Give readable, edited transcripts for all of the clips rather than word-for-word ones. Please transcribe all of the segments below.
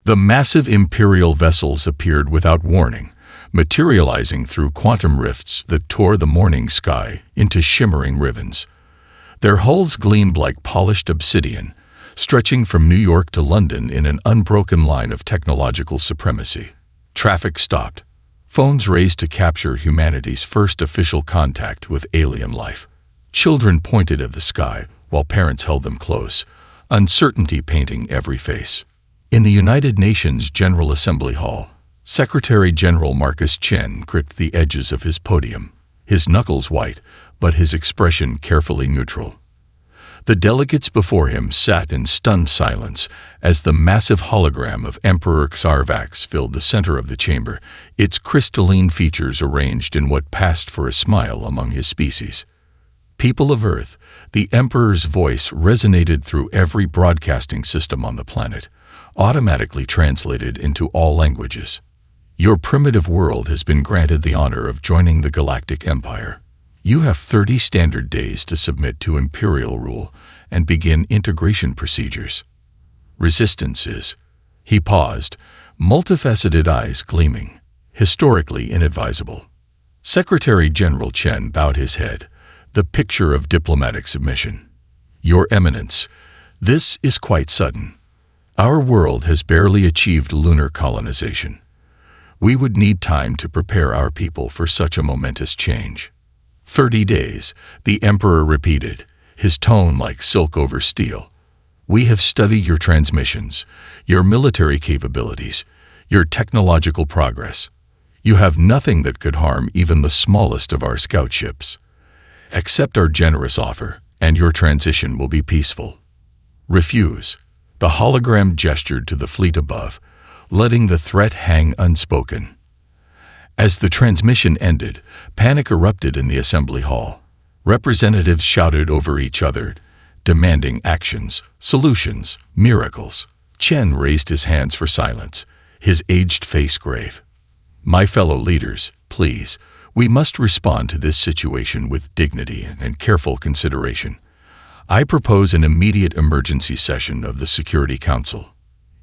The massive Imperial vessels appeared without warning, materializing through quantum rifts that tore the morning sky into shimmering ribbons. Their hulls gleamed like polished obsidian, stretching from New York to London in an unbroken line of technological supremacy. Traffic stopped. Phones raised to capture humanity's first official contact with alien life. Children pointed at the sky while parents held them close, uncertainty painting every face. In the United Nations General Assembly Hall, Secretary General Marcus Chen gripped the edges of his podium, his knuckles white, but his expression carefully neutral. The delegates before him sat in stunned silence as the massive hologram of Emperor Xarvax filled the center of the chamber, its crystalline features arranged in what passed for a smile among his species. People of Earth, the Emperor's voice resonated through every broadcasting system on the planet, automatically translated into all languages. Your primitive world has been granted the honor of joining the Galactic Empire. You have 30 standard days to submit to Imperial rule and begin integration procedures. Resistance is. He paused, multifaceted eyes gleaming, historically inadvisable. Secretary General Chen bowed his head, the picture of diplomatic submission. Your Eminence, this is quite sudden. Our world has barely achieved lunar colonization. We would need time to prepare our people for such a momentous change. 30 days, the Emperor repeated, his tone like silk over steel. We have studied your transmissions, your military capabilities, your technological progress. You have nothing that could harm even the smallest of our scout ships. Accept our generous offer, and your transition will be peaceful. Refuse. The hologram gestured to the fleet above, letting the threat hang unspoken. As the transmission ended, panic erupted in the assembly hall. Representatives shouted over each other, demanding actions, solutions, miracles. Chen raised his hands for silence, his aged face grave. My fellow leaders, please, we must respond to this situation with dignity and careful consideration. I propose an immediate emergency session of the Security Council.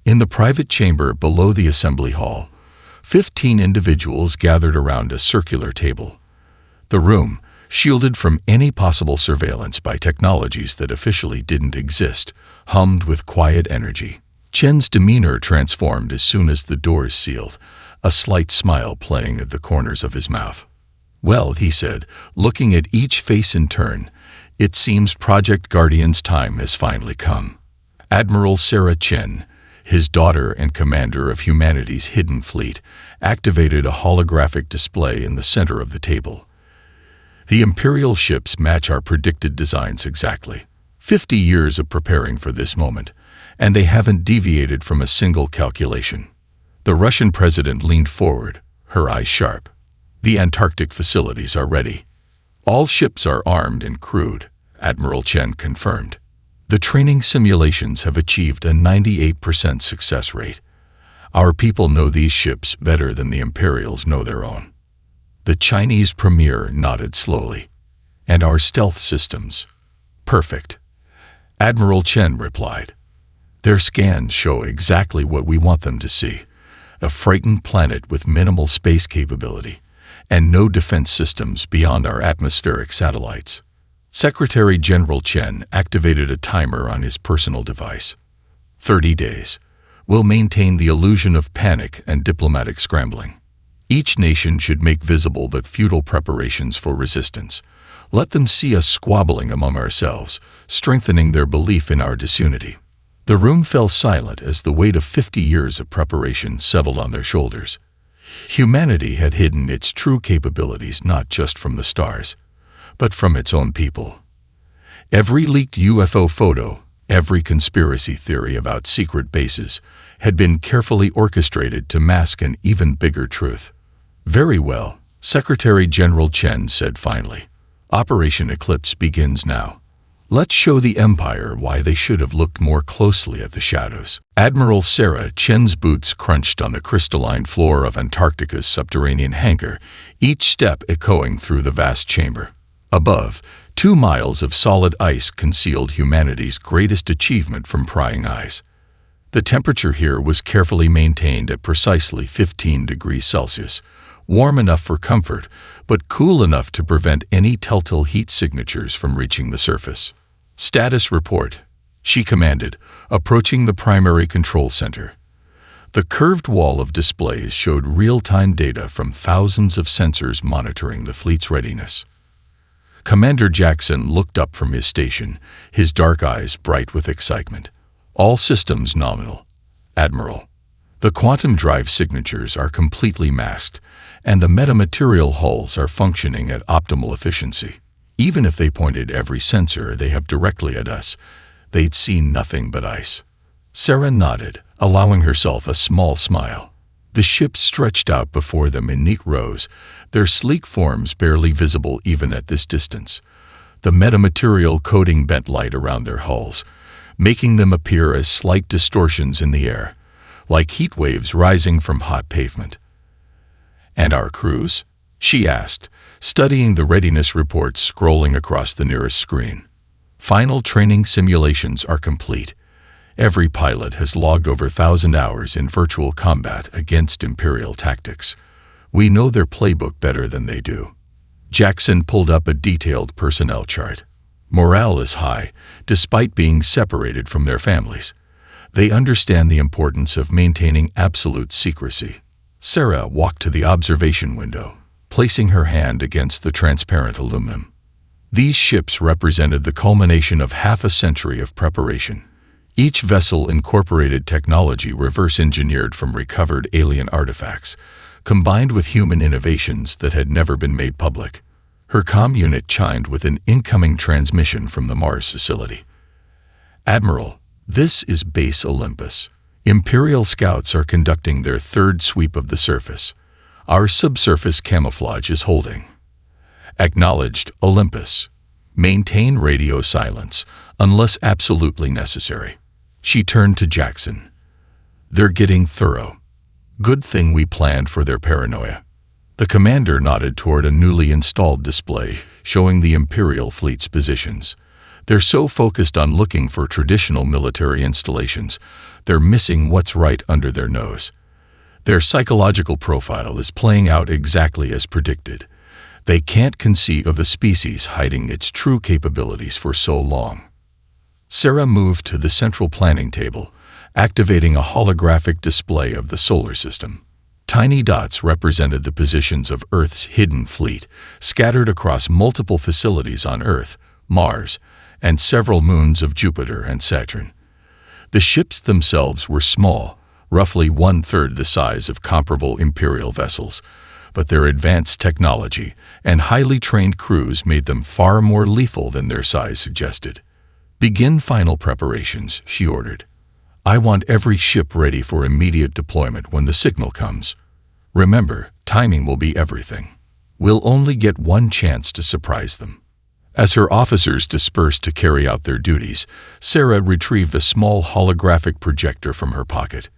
In the private chamber below the assembly hall, 15 individuals gathered around a circular table. The room, shielded from any possible surveillance by technologies that officially didn't exist, hummed with quiet energy. Chen's demeanor transformed as soon as the doors sealed, a slight smile playing at the corners of his mouth. Well, he said, looking at each face in turn, it seems Project Guardian's time has finally come. Admiral Sarah Chen, his daughter and commander of humanity's hidden fleet, activated a holographic display in the center of the table. The Imperial ships match our predicted designs exactly. 50 years of preparing for this moment, and they haven't deviated from a single calculation. The Russian president leaned forward, her eyes sharp. The Antarctic facilities are ready. All ships are armed and crewed, Admiral Chen confirmed. The training simulations have achieved a 98% success rate. Our people know these ships better than the Imperials know their own. The Chinese premier nodded slowly. And our stealth systems? Perfect. Admiral Chen replied. Their scans show exactly what we want them to see. A frightened planet with minimal space capability, and no defense systems beyond our atmospheric satellites. Secretary General Chen activated a timer on his personal device. 30 days. We'll maintain the illusion of panic and diplomatic scrambling. Each nation should make visible but futile preparations for resistance. Let them see us squabbling among ourselves, strengthening their belief in our disunity. The room fell silent as the weight of 50 years of preparation settled on their shoulders. Humanity had hidden its true capabilities not just from the stars, but from its own people. Every leaked UFO photo, every conspiracy theory about secret bases, had been carefully orchestrated to mask an even bigger truth. Very well, Secretary General Chen said finally. Operation Eclipse begins now. Let's show the Empire why they should have looked more closely at the shadows. Admiral Sarah Chen's boots crunched on the crystalline floor of Antarctica's subterranean hangar, each step echoing through the vast chamber. Above, 2 miles of solid ice concealed humanity's greatest achievement from prying eyes. The temperature here was carefully maintained at precisely 15 degrees Celsius, warm enough for comfort, but cool enough to prevent any telltale heat signatures from reaching the surface. "Status report," she commanded, approaching the primary control center. The curved wall of displays showed real-time data from thousands of sensors monitoring the fleet's readiness. Commander Jackson looked up from his station, his dark eyes bright with excitement. "All systems nominal, Admiral. The quantum drive signatures are completely masked, and the metamaterial hulls are functioning at optimal efficiency. Even if they pointed every sensor they have directly at us, they'd see nothing but ice." Sarah nodded, allowing herself a small smile. The ships stretched out before them in neat rows, their sleek forms barely visible even at this distance. The metamaterial coating bent light around their hulls, making them appear as slight distortions in the air, like heat waves rising from hot pavement. "And our crews?" she asked, studying the readiness reports scrolling across the nearest screen. "Final training simulations are complete. Every pilot has logged over 1,000 hours in virtual combat against Imperial tactics. We know their playbook better than they do." Jackson pulled up a detailed personnel chart. Morale is high, despite being separated from their families. They understand the importance of maintaining absolute secrecy. Sarah walked to the observation window, placing her hand against the transparent aluminum. These ships represented the culmination of half a century of preparation. Each vessel incorporated technology reverse-engineered from recovered alien artifacts, combined with human innovations that had never been made public. Her comm unit chimed with an incoming transmission from the Mars facility. "Admiral, this is Base Olympus. Imperial scouts are conducting their third sweep of the surface. Our subsurface camouflage is holding." "Acknowledged, Olympus. Maintain radio silence, unless absolutely necessary." She turned to Jackson. "They're getting thorough. Good thing we planned for their paranoia." The commander nodded toward a newly installed display showing the Imperial fleet's positions. "They're so focused on looking for traditional military installations, they're missing what's right under their nose. Their psychological profile is playing out exactly as predicted. They can't conceive of a species hiding its true capabilities for so long." Sarah moved to the central planning table, activating a holographic display of the solar system. Tiny dots represented the positions of Earth's hidden fleet, scattered across multiple facilities on Earth, Mars, and several moons of Jupiter and Saturn. The ships themselves were small, roughly one-third the size of comparable Imperial vessels, but their advanced technology and highly trained crews made them far more lethal than their size suggested. "Begin final preparations," she ordered. "I want every ship ready for immediate deployment when the signal comes. Remember, timing will be everything. We'll only get one chance to surprise them." As her officers dispersed to carry out their duties, Sarah retrieved a small holographic projector from her pocket.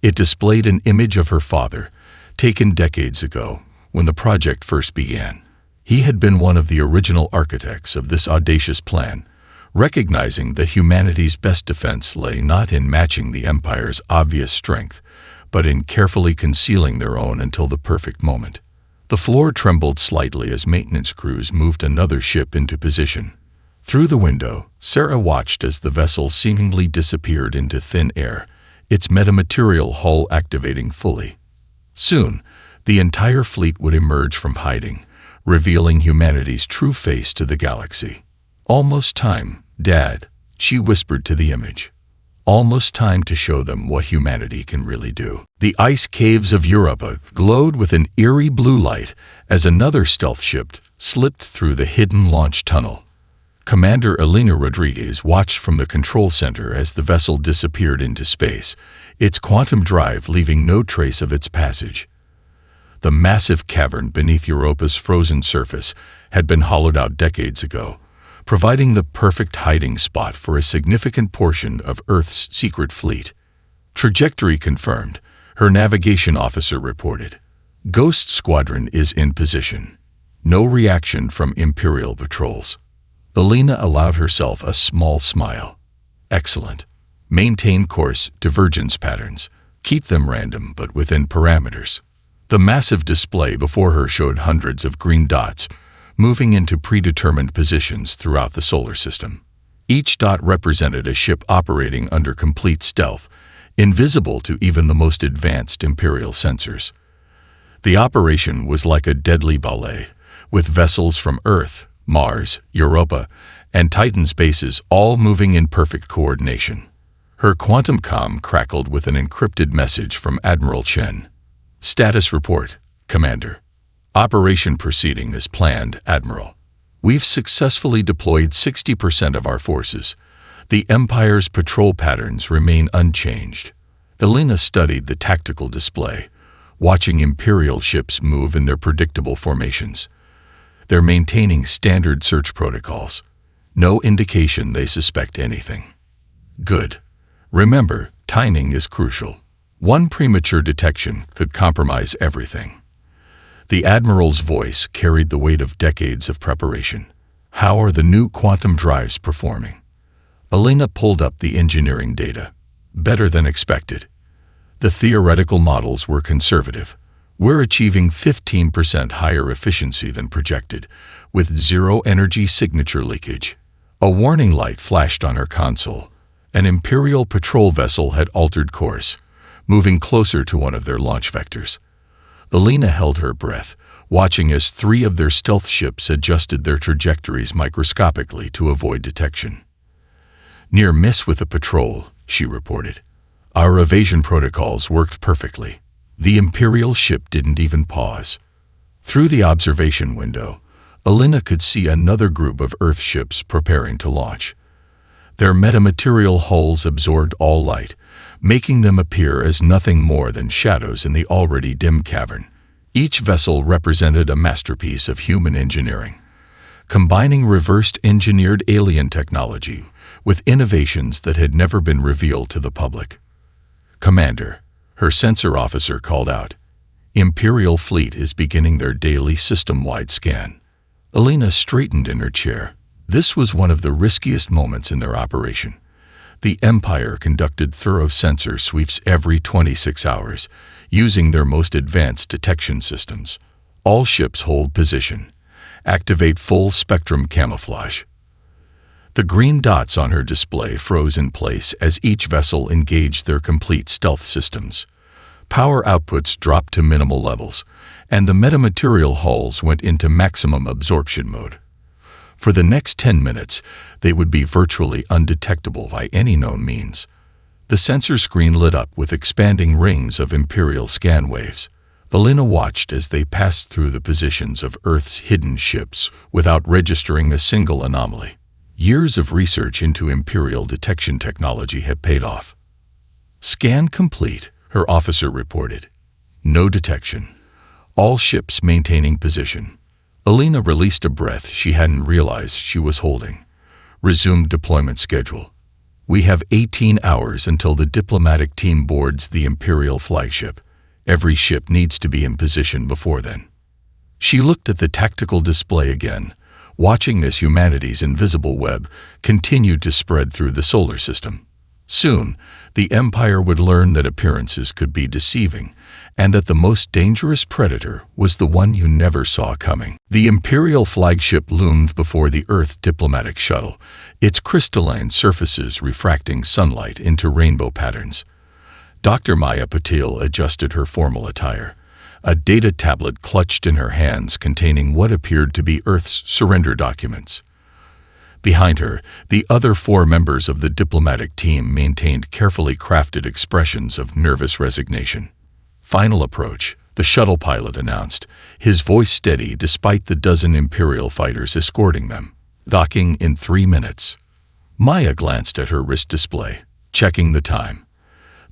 It displayed an image of her father, taken decades ago, when the project first began. He had been one of the original architects of this audacious plan, recognizing that humanity's best defense lay not in matching the Empire's obvious strength, but in carefully concealing their own until the perfect moment. The floor trembled slightly as maintenance crews moved another ship into position. Through the window, Sarah watched as the vessel seemingly disappeared into thin air, its metamaterial hull activating fully. Soon, the entire fleet would emerge from hiding, revealing humanity's true face to the galaxy. "Almost time, Dad," she whispered to the image. "Almost time to show them what humanity can really do." The ice caves of Europa glowed with an eerie blue light as another stealth ship slipped through the hidden launch tunnel. Commander Elena Rodriguez watched from the control center as the vessel disappeared into space, its quantum drive leaving no trace of its passage. The massive cavern beneath Europa's frozen surface had been hollowed out decades ago, providing the perfect hiding spot for a significant portion of Earth's secret fleet. "Trajectory confirmed," her navigation officer reported. "Ghost Squadron is in position. No reaction from Imperial patrols." Elena allowed herself a small smile. "Excellent. Maintain course divergence patterns. Keep them random but within parameters. The massive display before her showed hundreds of green dots moving into predetermined positions throughout the solar system. Each dot represented a ship operating under complete stealth, invisible to even the most advanced Imperial sensors. The operation was like a deadly ballet, with vessels from Earth, Mars, Europa, and Titan's bases all moving in perfect coordination. Her quantum comm crackled with an encrypted message from Admiral Chen. Status report, Commander. Operation proceeding as planned, Admiral. We've successfully deployed 60% of our forces. The Empire's patrol patterns remain unchanged. Elena studied the tactical display, watching Imperial ships move in their predictable formations. They're maintaining standard search protocols. No indication they suspect anything. Good. Remember, timing is crucial. One premature detection could compromise everything. The Admiral's voice carried the weight of decades of preparation. How are the new quantum drives performing? Elena pulled up the engineering data. Better than expected. The theoretical models were conservative. We're achieving 15% higher efficiency than projected, with zero energy signature leakage. A warning light flashed on her console. An Imperial patrol vessel had altered course, moving closer to one of their launch vectors. Elena held her breath, watching as 3 of their stealth ships adjusted their trajectories microscopically to avoid detection. Near miss with the patrol, she reported. Our evasion protocols worked perfectly. The Imperial ship didn't even pause. Through the observation window, Elena could see another group of Earth ships preparing to launch. Their metamaterial hulls absorbed all light, making them appear as nothing more than shadows in the already dim cavern. Each vessel represented a masterpiece of human engineering, combining reversed engineered alien technology with innovations that had never been revealed to the public. Commander, her sensor officer called out. Imperial fleet is beginning their daily system-wide scan. Elena straightened in her chair. This was one of the riskiest moments in their operation. The Empire conducted thorough sensor sweeps every 26 hours, using their most advanced detection systems. All ships hold position. Activate full spectrum camouflage. The green dots on her display froze in place as each vessel engaged their complete stealth systems. Power outputs dropped to minimal levels, and the metamaterial hulls went into maximum absorption mode. For the next 10 minutes, they would be virtually undetectable by any known means. The sensor screen lit up with expanding rings of Imperial scan waves. Elena watched as they passed through the positions of Earth's hidden ships without registering a single anomaly. Years of research into Imperial detection technology had paid off. Scan complete, her officer reported. No detection. All ships maintaining position. Elena released a breath she hadn't realized she was holding. Resumed deployment schedule. We have 18 hours until the diplomatic team boards the Imperial flagship. Every ship needs to be in position before then. She looked at the tactical display again, watching as humanity's invisible web continued to spread through the solar system. Soon, the Empire would learn that appearances could be deceiving, and that the most dangerous predator was the one you never saw coming. The Imperial flagship loomed before the Earth diplomatic shuttle, its crystalline surfaces refracting sunlight into rainbow patterns. Dr. Maya Patil adjusted her formal attire, a data tablet clutched in her hands containing what appeared to be Earth's surrender documents. Behind her, the other 4 members of the diplomatic team maintained carefully crafted expressions of nervous resignation. Final approach, the shuttle pilot announced, his voice steady despite the dozen Imperial fighters escorting them. Docking in 3 minutes. Maya glanced at her wrist display, checking the time.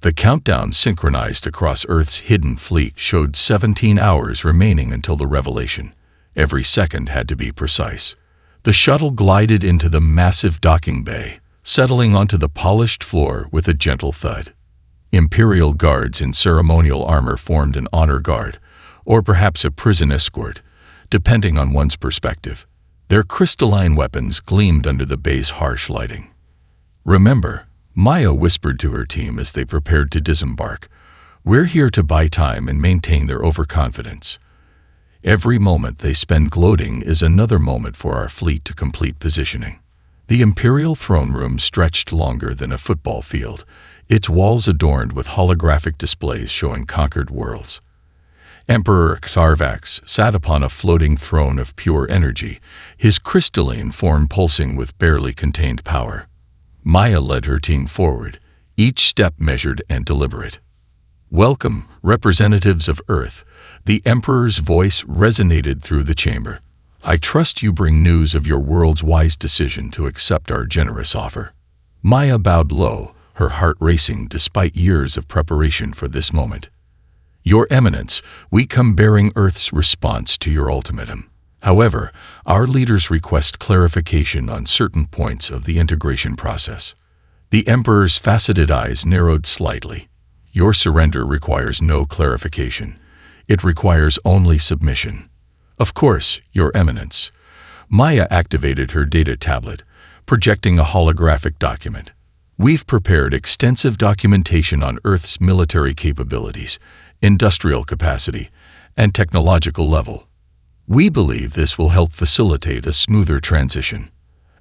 The countdown synchronized across Earth's hidden fleet showed 17 hours remaining until the revelation. Every second had to be precise. The shuttle glided into the massive docking bay, settling onto the polished floor with a gentle thud. Imperial guards in ceremonial armor formed an honor guard, or perhaps a prison escort, depending on one's perspective. Their crystalline weapons gleamed under the bay's harsh lighting. Remember, Maya whispered to her team as they prepared to disembark. "We're here to buy time and maintain their overconfidence. Every moment they spend gloating is another moment for our fleet to complete positioning." The Imperial throne room stretched longer than a football field, its walls adorned with holographic displays showing conquered worlds. Emperor Xarvax sat upon a floating throne of pure energy, his crystalline form pulsing with barely contained power. Maya led her team forward, each step measured and deliberate. "Welcome, representatives of Earth," the Emperor's voice resonated through the chamber. "I trust you bring news of your world's wise decision to accept our generous offer." Maya bowed low, her heart racing despite years of preparation for this moment. "Your Eminence, we come bearing Earth's response to your ultimatum. However, our leaders request clarification on certain points of the integration process." The Emperor's faceted eyes narrowed slightly. "Your surrender requires no clarification. It requires only submission." "Of course, Your Eminence." Maya activated her data tablet, projecting a holographic document. "We've prepared extensive documentation on Earth's military capabilities, industrial capacity, and technological level. We believe this will help facilitate a smoother transition."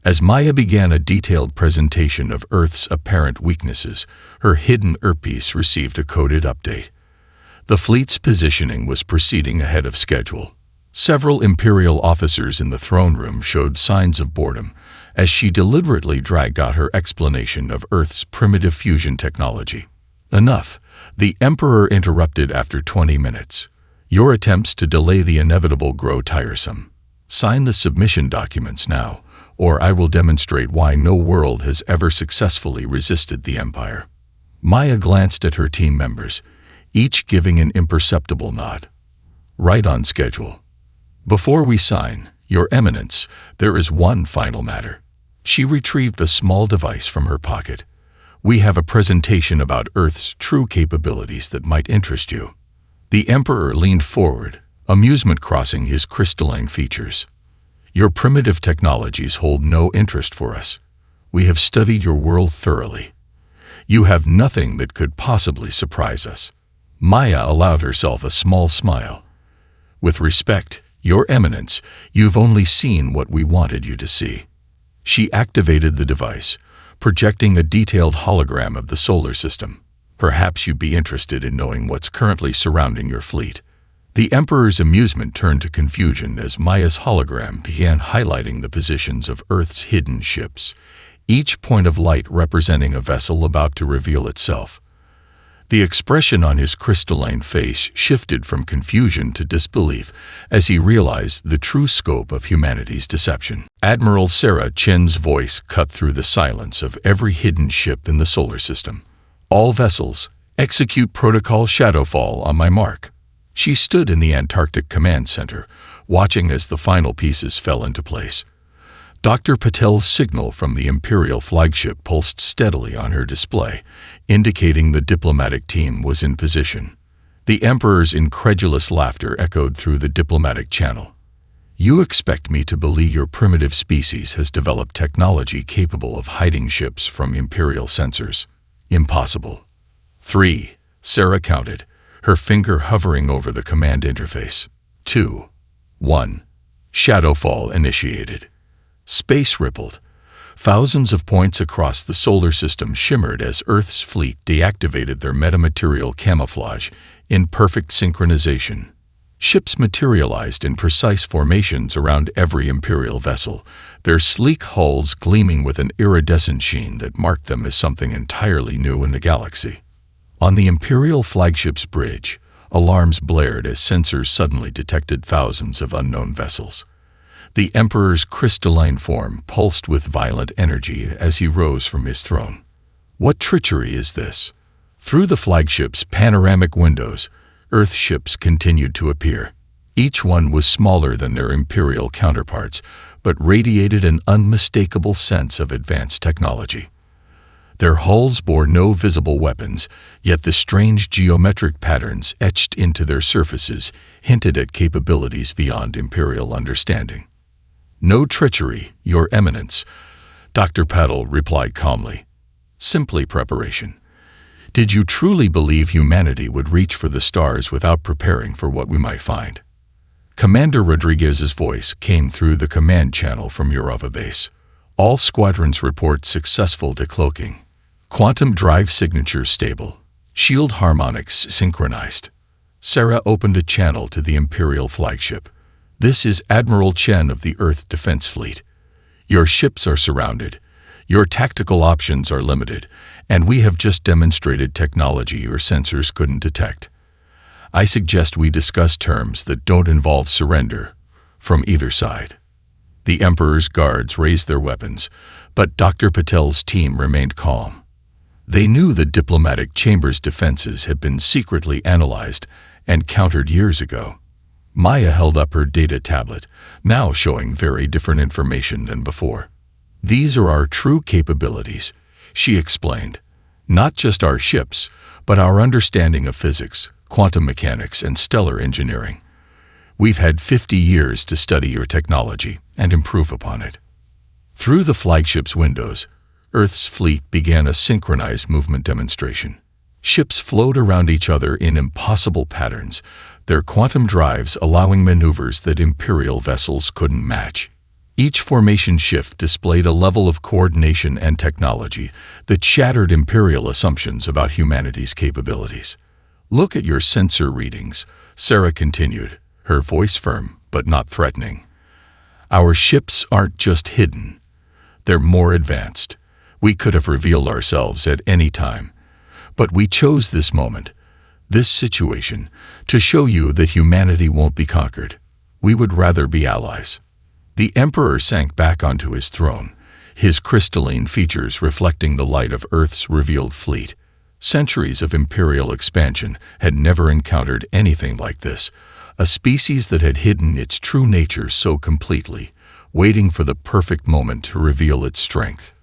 As Maya began a detailed presentation of Earth's apparent weaknesses, her hidden earpiece received a coded update. The fleet's positioning was proceeding ahead of schedule. Several Imperial officers in the throne room showed signs of boredom as she deliberately dragged out her explanation of Earth's primitive fusion technology. "Enough," the Emperor interrupted after 20 minutes. "Your attempts to delay the inevitable grow tiresome. Sign the submission documents now, or I will demonstrate why no world has ever successfully resisted the Empire." Maya glanced at her team members, each giving an imperceptible nod. "Right on schedule. Before we sign, Your Eminence, there is one final matter." She retrieved a small device from her pocket. "We have a presentation about Earth's true capabilities that might interest you." The Emperor leaned forward, amusement crossing his crystalline features. "Your primitive technologies hold no interest for us. We have studied your world thoroughly. You have nothing that could possibly surprise us." Maya allowed herself a small smile. "With respect, Your Eminence, you've only seen what we wanted you to see." She activated the device, projecting a detailed hologram of the solar system. "Perhaps you'd be interested in knowing what's currently surrounding your fleet." The Emperor's amusement turned to confusion as Maya's hologram began highlighting the positions of Earth's hidden ships, each point of light representing a vessel about to reveal itself. The expression on his crystalline face shifted from confusion to disbelief as he realized the true scope of humanity's deception. Admiral Sarah Chen's voice cut through the silence of every hidden ship in the solar system. "All vessels, execute Protocol Shadowfall on my mark." She stood in the Antarctic Command Center, watching as the final pieces fell into place. Dr. Patel's signal from the Imperial flagship pulsed steadily on her display, indicating the diplomatic team was in position. The Emperor's incredulous laughter echoed through the diplomatic channel. "You expect me to believe your primitive species has developed technology capable of hiding ships from Imperial sensors? Impossible." 3, Sarah counted, her finger hovering over the command interface. 2, 1. Shadowfall initiated. Space rippled. Thousands of points across the solar system shimmered as Earth's fleet deactivated their metamaterial camouflage in perfect synchronization. Ships materialized in precise formations around every Imperial vessel, their sleek hulls gleaming with an iridescent sheen that marked them as something entirely new in the galaxy. On the Imperial flagship's bridge, alarms blared as sensors suddenly detected thousands of unknown vessels. The Emperor's crystalline form pulsed with violent energy as he rose from his throne. "What treachery is this?" Through the flagship's panoramic windows, Earth ships continued to appear. Each one was smaller than their Imperial counterparts, but radiated an unmistakable sense of advanced technology. Their hulls bore no visible weapons, yet the strange geometric patterns etched into their surfaces hinted at capabilities beyond Imperial understanding. "No treachery, Your Eminence," Dr. Patel replied calmly. Simply preparation. Did you truly believe humanity would reach for the stars without preparing for what we might find? Commander Rodriguez's voice came through the command channel from Europa base. All squadrons report successful decloaking. Quantum drive signatures stable. Shield harmonics synchronized. Sarah opened a channel to the Imperial flagship. This is Admiral Chen of the Earth Defense Fleet. Your ships are surrounded. Your tactical options are limited, and we have just demonstrated technology your sensors couldn't detect. I suggest we discuss terms that don't involve surrender from either side. The Emperor's guards raised their weapons, but Dr. Patel's team remained calm. They knew the diplomatic chamber's defenses had been secretly analyzed and countered years ago. Maya held up her data tablet, now showing very different information than before. These are our true capabilities, she explained. Not just our ships, but our understanding of physics, quantum mechanics, and stellar engineering. We've had 50 years to study your technology and improve upon it. Through the flagship's windows, Earth's fleet began a synchronized movement demonstration. Ships flowed around each other in impossible patterns, their quantum drives allowing maneuvers that Imperial vessels couldn't match. Each formation shift displayed a level of coordination and technology that shattered Imperial assumptions about humanity's capabilities. Look at your sensor readings, Sarah continued, her voice firm but not threatening. Our ships aren't just hidden. They're more advanced. We could have revealed ourselves at any time. But we chose this moment, this situation, to show you that humanity won't be conquered. We would rather be allies. The Emperor sank back onto his throne, his crystalline features reflecting the light of Earth's revealed fleet. Centuries of Imperial expansion had never encountered anything like this, a species that had hidden its true nature so completely, waiting for the perfect moment to reveal its strength.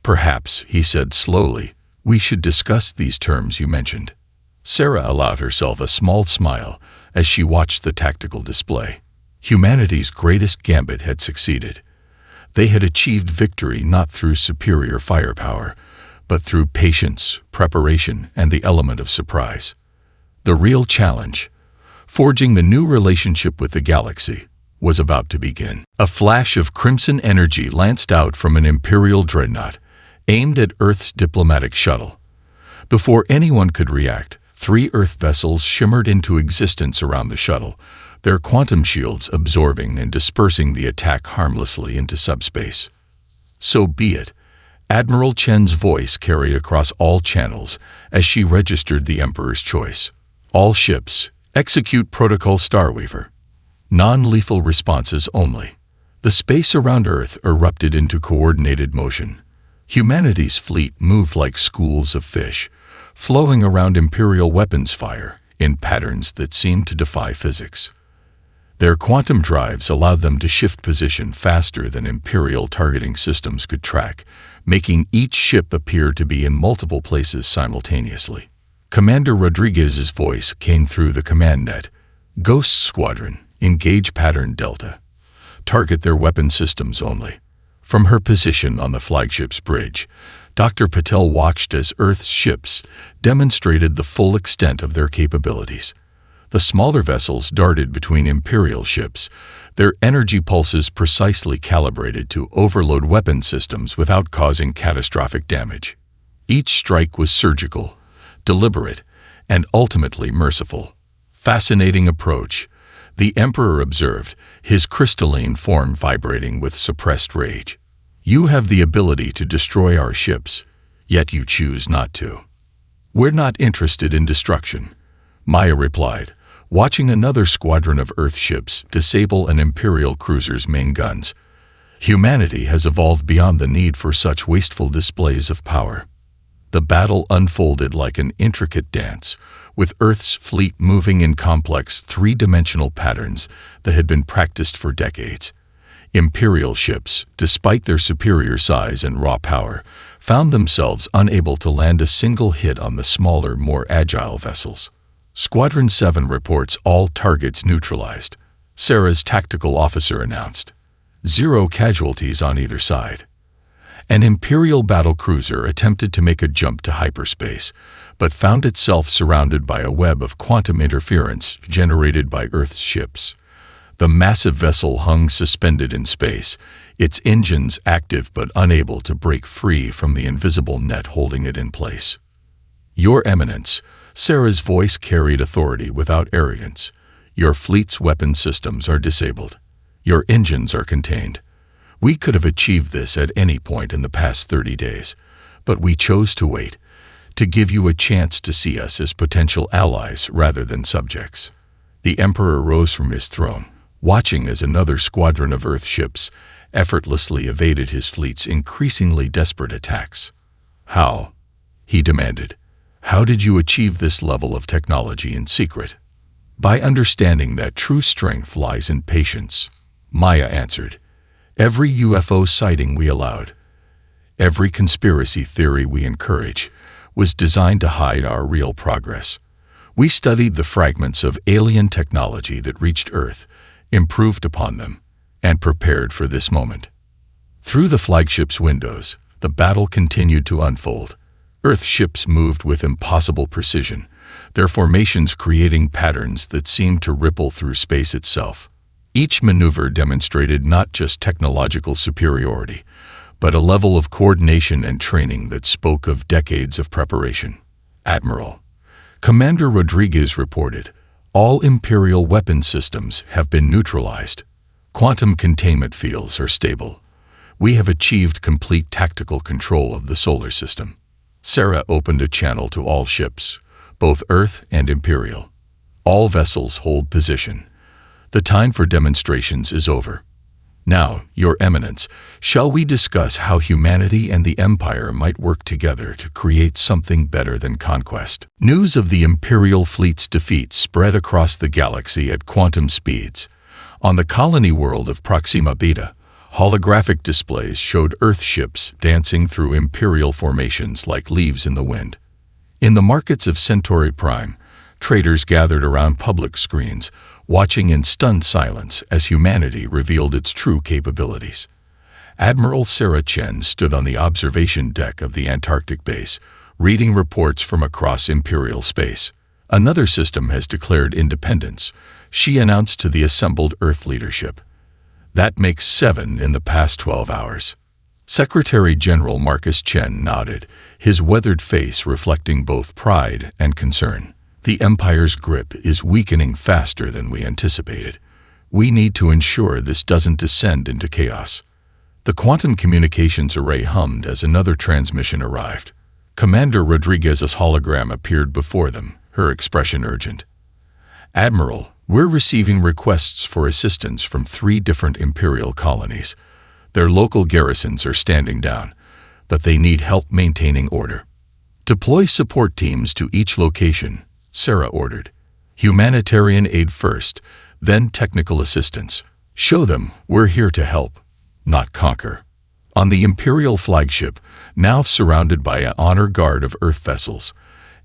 Perhaps, he said slowly, we should discuss these terms you mentioned. Sarah allowed herself a small smile as she watched the tactical display. Humanity's greatest gambit had succeeded. They had achieved victory not through superior firepower, but through patience, preparation, and the element of surprise. The real challenge, forging the new relationship with the galaxy, was about to begin. A flash of crimson energy lanced out from an Imperial dreadnought, aimed at Earth's diplomatic shuttle. Before anyone could react, 3 Earth vessels shimmered into existence around the shuttle, their quantum shields absorbing and dispersing the attack harmlessly into subspace. So be it. Admiral Chen's voice carried across all channels as she registered the Emperor's choice. All ships, execute Protocol Starweaver. Non-lethal responses only. The space around Earth erupted into coordinated motion. Humanity's fleet moved like schools of fish, flowing around Imperial weapons fire in patterns that seemed to defy physics. Their quantum drives allowed them to shift position faster than Imperial targeting systems could track, making each ship appear to be in multiple places simultaneously. Commander Rodriguez's voice came through the command net. Ghost Squadron, engage pattern Delta. Target their weapon systems only. From her position on the flagship's bridge, Dr. Patel watched as Earth's ships demonstrated the full extent of their capabilities. The smaller vessels darted between Imperial ships, their energy pulses precisely calibrated to overload weapon systems without causing catastrophic damage. Each strike was surgical, deliberate, and ultimately merciful. Fascinating approach, the Emperor observed, his crystalline form vibrating with suppressed rage. You have the ability to destroy our ships, yet you choose not to. We're not interested in destruction, Maya replied, watching another squadron of Earth ships disable an Imperial cruiser's main guns. Humanity has evolved beyond the need for such wasteful displays of power. The battle unfolded like an intricate dance, with Earth's fleet moving in complex 3-dimensional patterns that had been practiced for decades. Imperial ships, despite their superior size and raw power, found themselves unable to land a single hit on the smaller, more agile vessels. Squadron 7 reports all targets neutralized, Sarah's tactical officer announced. 0 casualties on either side. An Imperial battlecruiser attempted to make a jump to hyperspace, but found itself surrounded by a web of quantum interference generated by Earth's ships. The massive vessel hung suspended in space, its engines active but unable to break free from the invisible net holding it in place. "Your Eminence," Sarah's voice carried authority without arrogance. "Your fleet's weapon systems are disabled. Your engines are contained. We could have achieved this at any point in the past 30 days, but we chose to wait, to give you a chance to see us as potential allies rather than subjects." The Emperor rose from his throne, watching as another squadron of Earth ships effortlessly evaded his fleet's increasingly desperate attacks. "How?" he demanded. "How did you achieve this level of technology in secret?" "By understanding that true strength lies in patience," Maya answered. "Every UFO sighting we allowed, every conspiracy theory we encourage, was designed to hide our real progress. We studied the fragments of alien technology that reached Earth, improved upon them, and prepared for this moment." Through the flagship's windows, the battle continued to unfold. Earth ships moved with impossible precision, their formations creating patterns that seemed to ripple through space itself. Each maneuver demonstrated not just technological superiority, but a level of coordination and training that spoke of decades of preparation. "Admiral," Commander Rodriguez reported, "all Imperial weapon systems have been neutralized. Quantum containment fields are stable. We have achieved complete tactical control of the solar system." Sarah opened a channel to all ships, both Earth and Imperial. "All vessels hold position. The time for demonstrations is over. Now, Your Eminence, shall we discuss how humanity and the Empire might work together to create something better than conquest?" News of the Imperial fleet's defeat spread across the galaxy at quantum speeds. On the colony world of Proxima Beta, holographic displays showed Earth ships dancing through Imperial formations like leaves in the wind. In the markets of Centauri Prime, traders gathered around public screens, watching in stunned silence as humanity revealed its true capabilities. Admiral Sarah Chen stood on the observation deck of the Antarctic base, reading reports from across Imperial space. "Another system has declared independence," she announced to the assembled Earth leadership. "That makes 7 in the past 12 hours. Secretary General Marcus Chen nodded, his weathered face reflecting both pride and concern. "The Empire's grip is weakening faster than we anticipated. We need to ensure this doesn't descend into chaos." The quantum communications array hummed as another transmission arrived. Commander Rodriguez's hologram appeared before them, her expression urgent. "Admiral, we're receiving requests for assistance from 3 different Imperial colonies. Their local garrisons are standing down, but they need help maintaining order. Deploy support teams to each location," Sarah ordered. "Humanitarian aid first, then technical assistance. Show them we're here to help, not conquer." On the Imperial flagship, now surrounded by an honor guard of Earth vessels,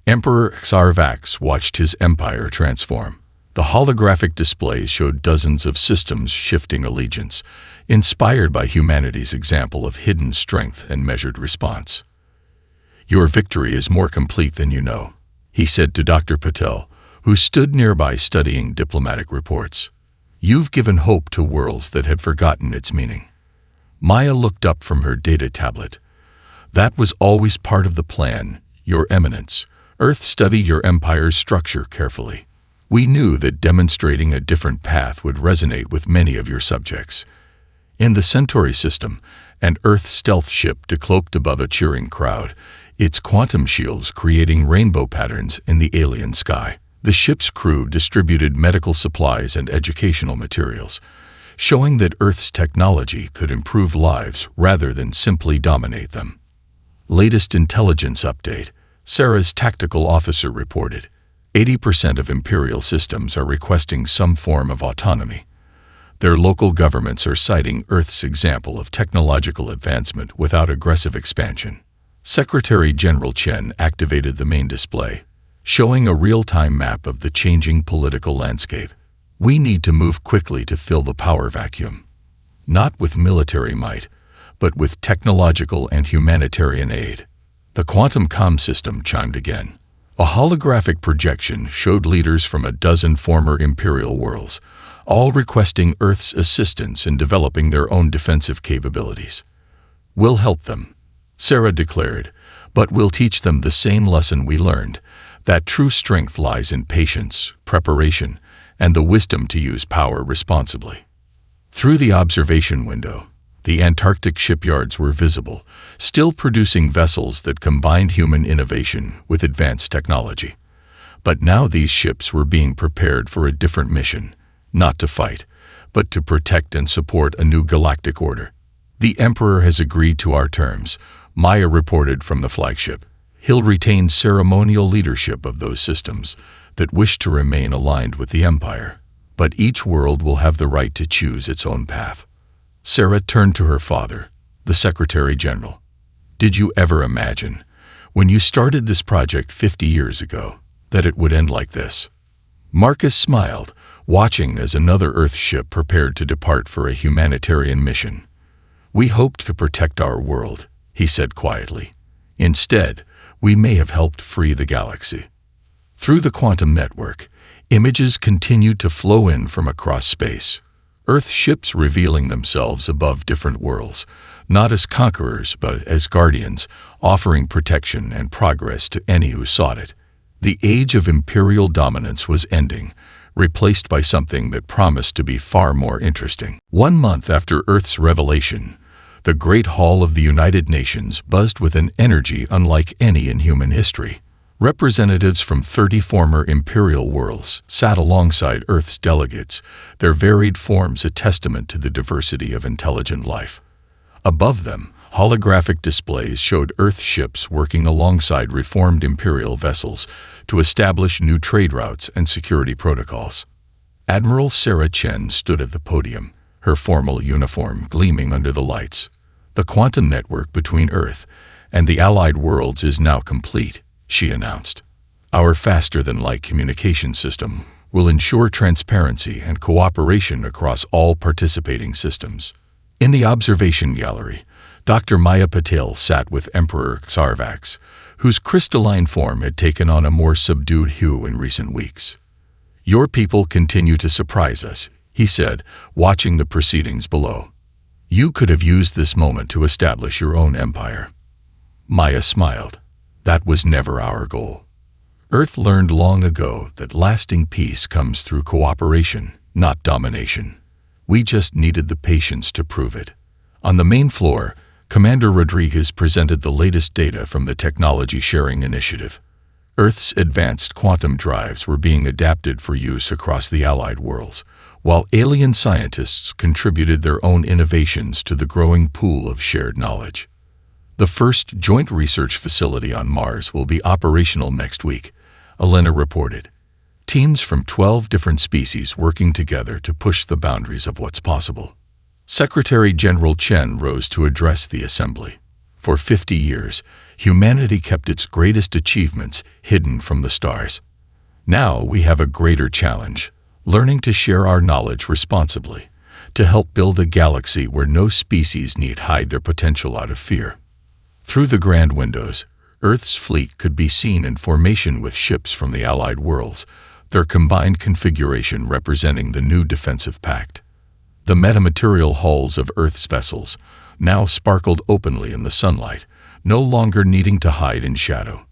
Emperor Xarvax watched his empire transform. The holographic displays showed dozens of systems shifting allegiance, inspired by humanity's example of hidden strength and measured response. "Your victory is more complete than you know," he said to Dr. Patel, who stood nearby studying diplomatic reports. "You've given hope to worlds that had forgotten its meaning." Maya looked up from her data tablet. "That was always part of the plan, Your Eminence. Earth studied your empire's structure carefully. We knew that demonstrating a different path would resonate with many of your subjects." In the Centauri system, an Earth stealth ship decloaked above a cheering crowd, its quantum shields creating rainbow patterns in the alien sky. The ship's crew distributed medical supplies and educational materials, showing that Earth's technology could improve lives rather than simply dominate them. Latest intelligence update, Sarah's tactical officer reported. 80% of Imperial systems are requesting some form of autonomy. Their local governments are citing Earth's example of technological advancement without aggressive expansion. Secretary General Chen activated the main display, showing a real-time map of the changing political landscape. "We need to move quickly to fill the power vacuum. Not with military might, but with technological and humanitarian aid. The quantum comm system chimed again. A holographic projection showed leaders from a dozen former Imperial worlds, all requesting Earth's assistance in developing their own defensive capabilities. "We'll help them," Sarah declared, "but we'll teach them the same lesson we learned, that true strength lies in patience, preparation, and the wisdom to use power responsibly." Through the observation window, the Antarctic shipyards were visible, still producing vessels that combined human innovation with advanced technology. But now these ships were being prepared for a different mission, not to fight, but to protect and support a new galactic order. "The Emperor has agreed to our terms," Maya reported from the flagship. "He'll retain ceremonial leadership of those systems that wish to remain aligned with the Empire, but each world will have the right to choose its own path." Sarah turned to her father, the Secretary General. "Did you ever imagine, when you started this project 50 years ago, that it would end like this?" Marcus smiled, watching as another Earth ship prepared to depart for a humanitarian mission. "We hoped to protect our world," he said quietly. "Instead, we may have helped free the galaxy." Through the quantum network, images continued to flow in from across space. Earth ships revealing themselves above different worlds, not as conquerors but as guardians, offering protection and progress to any who sought it. The age of imperial dominance was ending, replaced by something that promised to be far more interesting. 1 month after Earth's revelation, the Great Hall of the United Nations buzzed with an energy unlike any in human history. Representatives from 30 former imperial worlds sat alongside Earth's delegates, their varied forms a testament to the diversity of intelligent life. Above them, holographic displays showed Earth ships working alongside reformed imperial vessels to establish new trade routes and security protocols. Admiral Sarah Chen stood at the podium, her formal uniform gleaming under the lights. "The quantum network between Earth and the allied worlds is now complete," she announced. "Our faster-than-light communication system will ensure transparency and cooperation across all participating systems." In the observation gallery, Dr. Maya Patel sat with Emperor Xarvax, whose crystalline form had taken on a more subdued hue in recent weeks. "Your people continue to surprise us," he said, watching the proceedings below. "You could have used this moment to establish your own empire." Maya smiled. "That was never our goal. Earth learned long ago that lasting peace comes through cooperation, not domination. We just needed the patience to prove it." On the main floor, Commander Rodriguez presented the latest data from the Technology Sharing Initiative. Earth's advanced quantum drives were being adapted for use across the allied worlds, while alien scientists contributed their own innovations to the growing pool of shared knowledge. "The first joint research facility on Mars will be operational next week," Elena reported. "Teams from 12 different species working together to push the boundaries of what's possible." Secretary General Chen rose to address the assembly. For 50 years, humanity kept its greatest achievements hidden from the stars. Now we have a greater challenge, learning to share our knowledge responsibly, to help build a galaxy where no species need hide their potential out of fear. Through the grand windows, Earth's fleet could be seen in formation with ships from the allied worlds, their combined configuration representing the new defensive pact. The metamaterial hulls of Earth's vessels now sparkled openly in the sunlight, no longer needing to hide in shadow.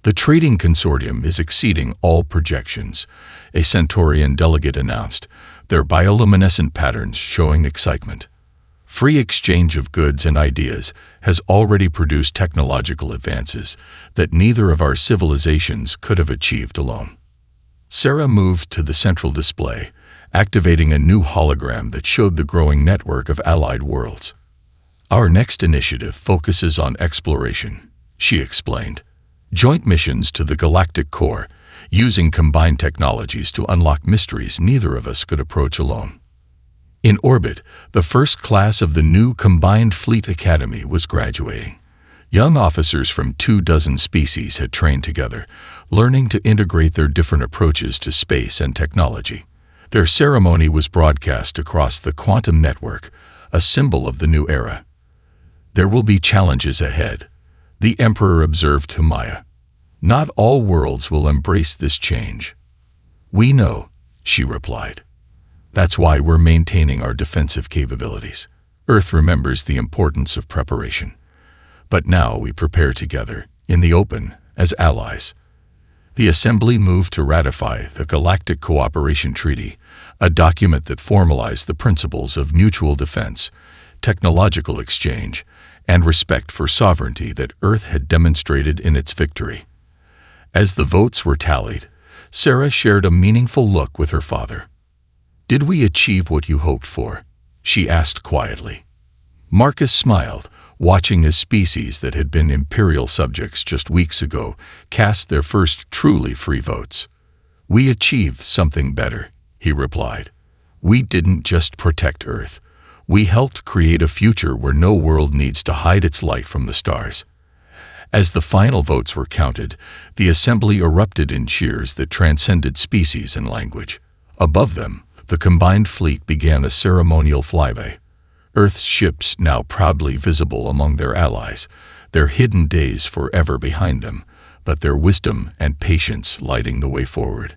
"The trading consortium is exceeding all projections," a Centaurian delegate announced, their bioluminescent patterns showing excitement. "Free exchange of goods and ideas has already produced technological advances that neither of our civilizations could have achieved alone." Sarah moved to the central display, activating a new hologram that showed the growing network of allied worlds. "Our next initiative focuses on exploration," she explained. "Joint missions to the galactic core, using combined technologies to unlock mysteries neither of us could approach alone." In orbit, the first class of the new Combined Fleet Academy was graduating. Young officers from 24 species had trained together, learning to integrate their different approaches to space and technology. Their ceremony was broadcast across the quantum network, a symbol of the new era. There will be challenges ahead, the Emperor observed to Maya. Not all worlds will embrace this change. We know, she replied. That's why we're maintaining our defensive capabilities. Earth remembers the importance of preparation. But now we prepare together, in the open, as allies. The Assembly moved to ratify the Galactic Cooperation Treaty, a document that formalized the principles of mutual defense, technological exchange, and respect for sovereignty that Earth had demonstrated in its victory. As the votes were tallied, Sarah shared a meaningful look with her father. "Did we achieve what you hoped for?" she asked quietly. Marcus smiled, watching as species that had been imperial subjects just weeks ago cast their first truly free votes. "We achieved something better," he replied. "We didn't just protect Earth. We helped create a future where no world needs to hide its light from the stars." As the final votes were counted, the Assembly erupted in cheers that transcended species and language. Above them, the combined fleet began a ceremonial flyby. Earth's ships now proudly visible among their allies, their hidden days forever behind them, but their wisdom and patience lighting the way forward.